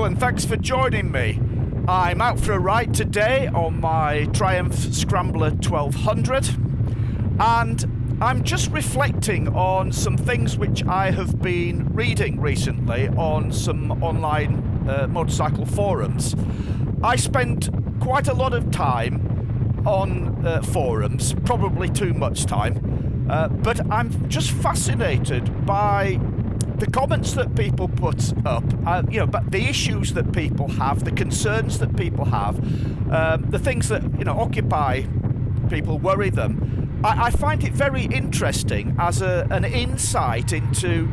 and thanks for joining me. I'm out for a ride today on my Triumph Scrambler 1200, and I'm just reflecting on some things which I have been reading recently on some online motorcycle forums. I spend quite a lot of time on forums, probably too much time, but I'm just fascinated by the comments that people put up, but the issues that people have, the concerns that people have, the things that occupy people, worry them. I find it very interesting as an insight into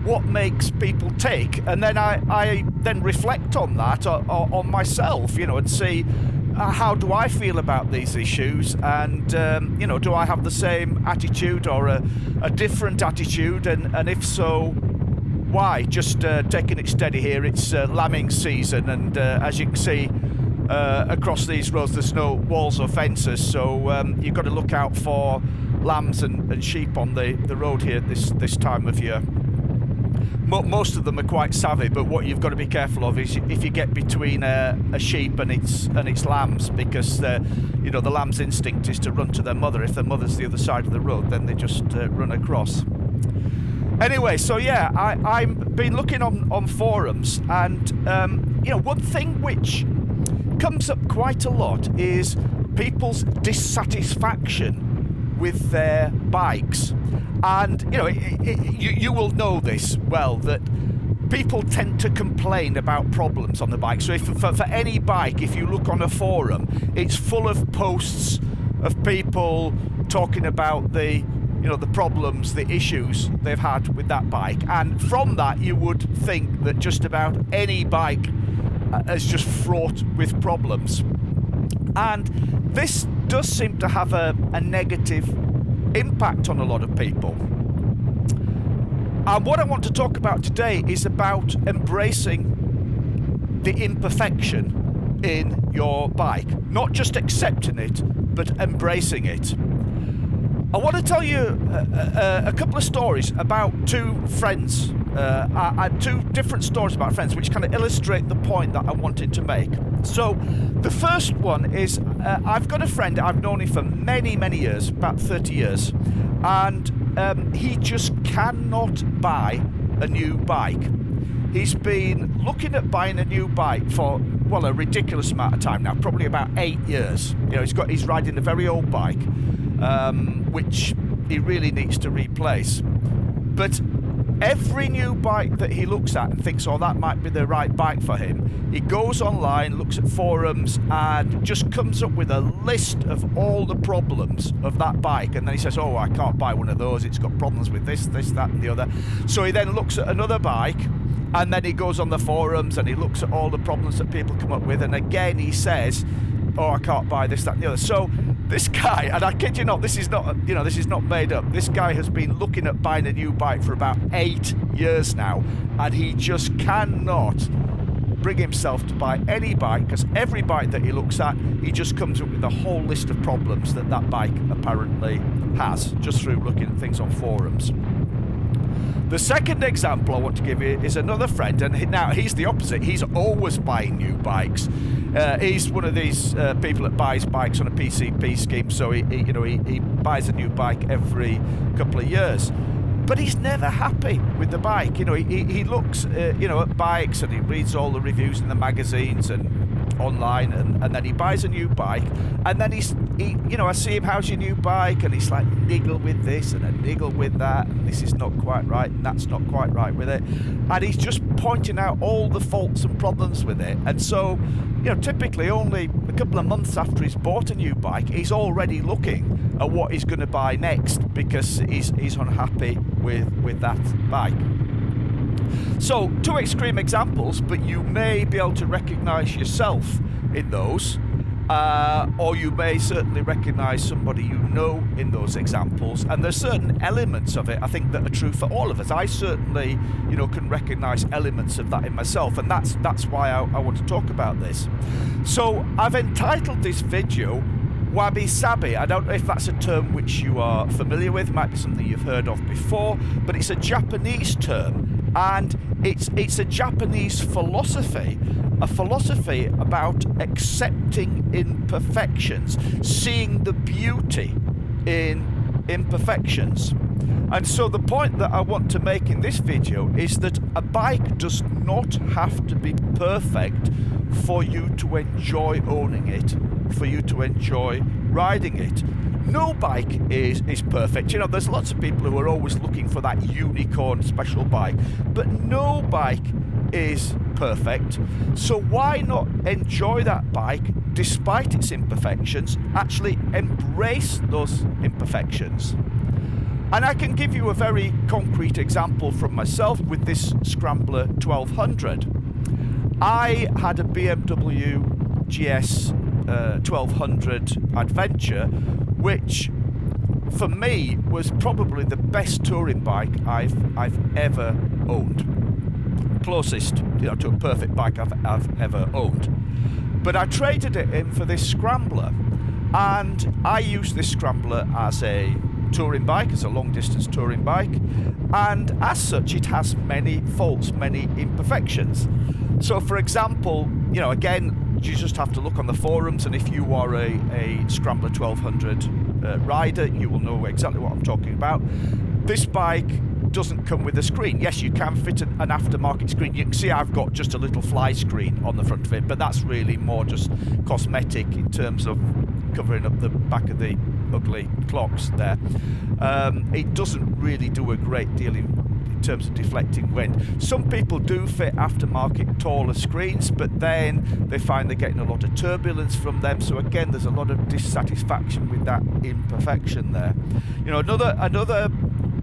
what makes people tick, and then I then reflect on that on myself, and see how do I feel about these issues, and do I have the same attitude or a different attitude, and if so, why? Just taking it steady here. It's lambing season, and as you can see across these roads there's no walls or fences, so you've got to look out for lambs and sheep on the road here this time of year. Most of them are quite savvy, but what you've got to be careful of is if you get between a sheep and its lambs, because the lamb's instinct is to run to their mother. If their mother's the other side of the road, then they just run across. Anyway, so yeah, I've been looking on forums, and one thing which comes up quite a lot is people's dissatisfaction with their bikes. And you will know this well, that people tend to complain about problems on the bike. So for any bike, if you look on a forum, it's full of posts of people talking about the problems, the issues they've had with that bike. And from that, you would think that just about any bike is just fraught with problems. And this does seem to have a negative impact on a lot of people. And what I want to talk about today is about embracing the imperfection in your bike. Not just accepting it, but embracing it. I want to tell you a couple of stories about two friends, two different stories about friends which kind of illustrate the point that I wanted to make. So the first one is I've got a friend, I've known him for many, many years, about 30 years, and he just cannot buy a new bike. He's been looking at buying a new bike for, a ridiculous amount of time now, probably about 8 years. He's riding a very old bike, which he really needs to replace. But every new bike that he looks at and thinks, that might be the right bike for him, he goes online, looks at forums, and just comes up with a list of all the problems of that bike. And then he says, I can't buy one of those, it's got problems with this, that and the other. So he then looks at another bike, and then he goes on the forums and he looks at all the problems that people come up with, and again he says, I can't buy this, that and the other. So this guy, and I kid you not, this is not made up, this guy has been looking at buying a new bike for about 8 years now, and he just cannot bring himself to buy any bike, because every bike that he looks at, he just comes up with a whole list of problems that bike apparently has, just through looking at things on forums. The second example I want to give you is another friend, and now he's the opposite. He's always buying new bikes. He's one of these people that buys bikes on a PCP scheme, so he buys a new bike every couple of years. But he's never happy with the bike. He looks at bikes, and he reads all the reviews in the magazines and online, and then he buys a new bike, and then I see him, how's your new bike? And he's like, niggle with this and a niggle with that, and this is not quite right and that's not quite right with it, and he's just pointing out all the faults and problems with it. And so typically only a couple of months after he's bought a new bike, he's already looking at what he's going to buy next, because he's unhappy with that bike. So, two extreme examples, but you may be able to recognise yourself in those, or you may certainly recognise somebody you know in those examples, and there's certain elements of it, I think, that are true for all of us. I certainly, can recognise elements of that in myself, and that's why I want to talk about this. So, I've entitled this video Wabi-Sabi. I don't know if that's a term which you are familiar with, might be something you've heard of before, but it's a Japanese term, And it's a Japanese philosophy, a philosophy about accepting imperfections, seeing the beauty in imperfections. And so the point that I want to make in this video is that a bike does not have to be perfect for you to enjoy owning it, for you to enjoy riding it. No bike is perfect. You know, there's lots of people who are always looking for that unicorn special bike, but no bike is perfect. So why not enjoy that bike despite its imperfections, actually embrace those imperfections? And I can give you a very concrete example from myself with this Scrambler 1200. I had a BMW GS 1200 Adventure, which for me was probably the best touring bike I've ever owned. Closest, you know, to a perfect bike I've ever owned. But I traded it in for this Scrambler, and I used this Scrambler as a touring bike, as a long distance touring bike, and as such it has many faults, many imperfections. So for example, you know, again, you just have to look on the forums, and if you are a Scrambler 1200 rider, you will know exactly what I'm talking about. This bike doesn't come with a screen. Yes, you can fit an aftermarket screen. You can see I've got just a little fly screen on the front of it, but that's really more just cosmetic in terms of covering up the back of the ugly clocks there. It doesn't really do a great deal in terms of deflecting wind. Some people do fit aftermarket taller screens, but then they find they're getting a lot of turbulence from them. So again, there's a lot of dissatisfaction with that imperfection there. You know, another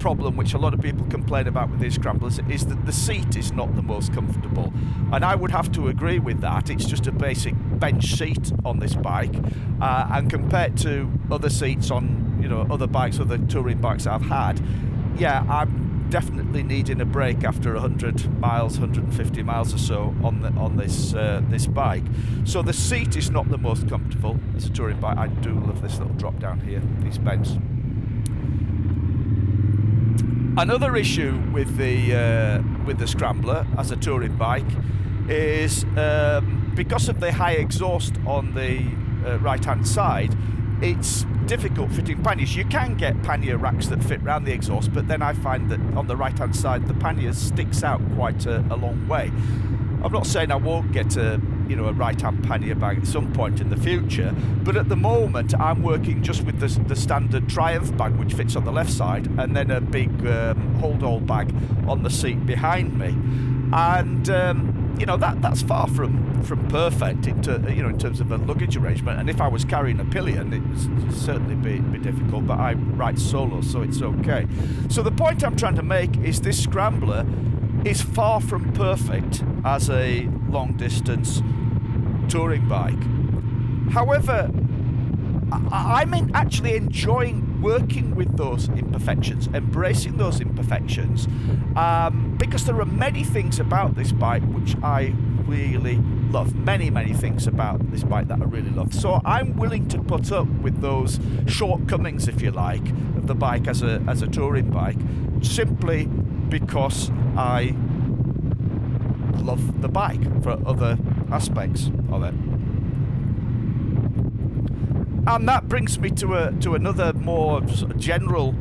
problem which a lot of people complain about with these Scramblers is that the seat is not the most comfortable, and I would have to agree with that. It's just a basic bench seat on this bike, and compared to other seats on, you know, other bikes, other touring bikes I've had, yeah, I'm definitely needing a break after 100 miles, 150 miles or so on this bike. So the seat is not the most comfortable as a touring bike. I do love this little drop down here, these bends. Another issue with the Scrambler as a touring bike is because of the high exhaust on the right hand side, it's difficult fitting panniers. You can get pannier racks that fit around the exhaust, but then I find that on the right hand side the pannier sticks out quite a long way. I'm not saying I won't get a right hand pannier bag at some point in the future, but at the moment I'm working just with the standard Triumph bag, which fits on the left side, and then a big hold-all bag on the seat behind me, and that's far from perfect in terms of a luggage arrangement. And if I was carrying a pillion, it would certainly be difficult, but I ride solo, so it's okay. So the point I'm trying to make is this Scrambler is far from perfect as a long distance touring bike. However, I'm actually enjoying working with those imperfections, embracing those imperfections, because there are many things about this bike which I really love. Many things about this bike that I really love. So I'm willing to put up with those shortcomings, if you like, of the bike as a touring bike, simply because I love the bike for other aspects of it. And that brings me to another more sort of general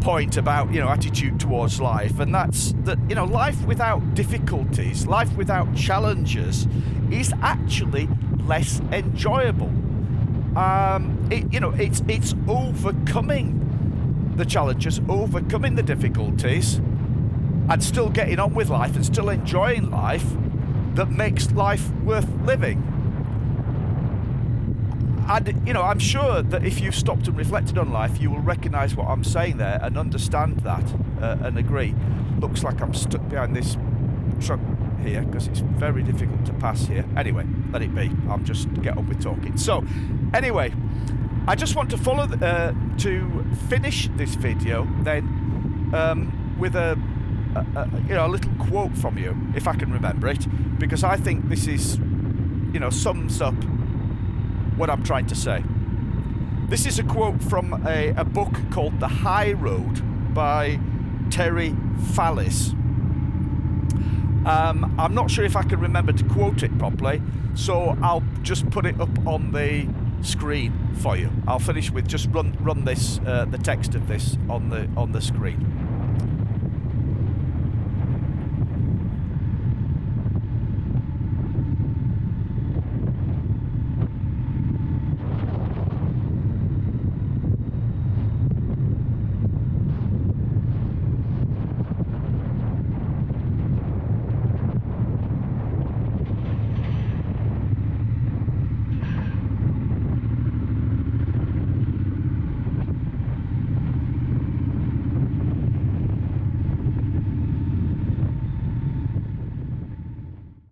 point about, attitude towards life, and that's that, life without difficulties, life without challenges is actually less enjoyable. It's overcoming the challenges, overcoming the difficulties, and still getting on with life and still enjoying life that makes life worth living. And, I'm sure that if you've stopped and reflected on life, you will recognise what I'm saying there and understand that and agree. Looks like I'm stuck behind this truck here because it's very difficult to pass here. Anyway, let it be. I'll just get on with talking. So, anyway, I just want to follow to finish this video then with a little quote from you, if I can remember it, because I think this is, sums up what I'm trying to say. This is a quote from a book called The High Road by Terry Fallis. I'm not sure if I can remember to quote it properly, so I'll just put it up on the screen for you. I'll finish with just run this the text of this on the screen.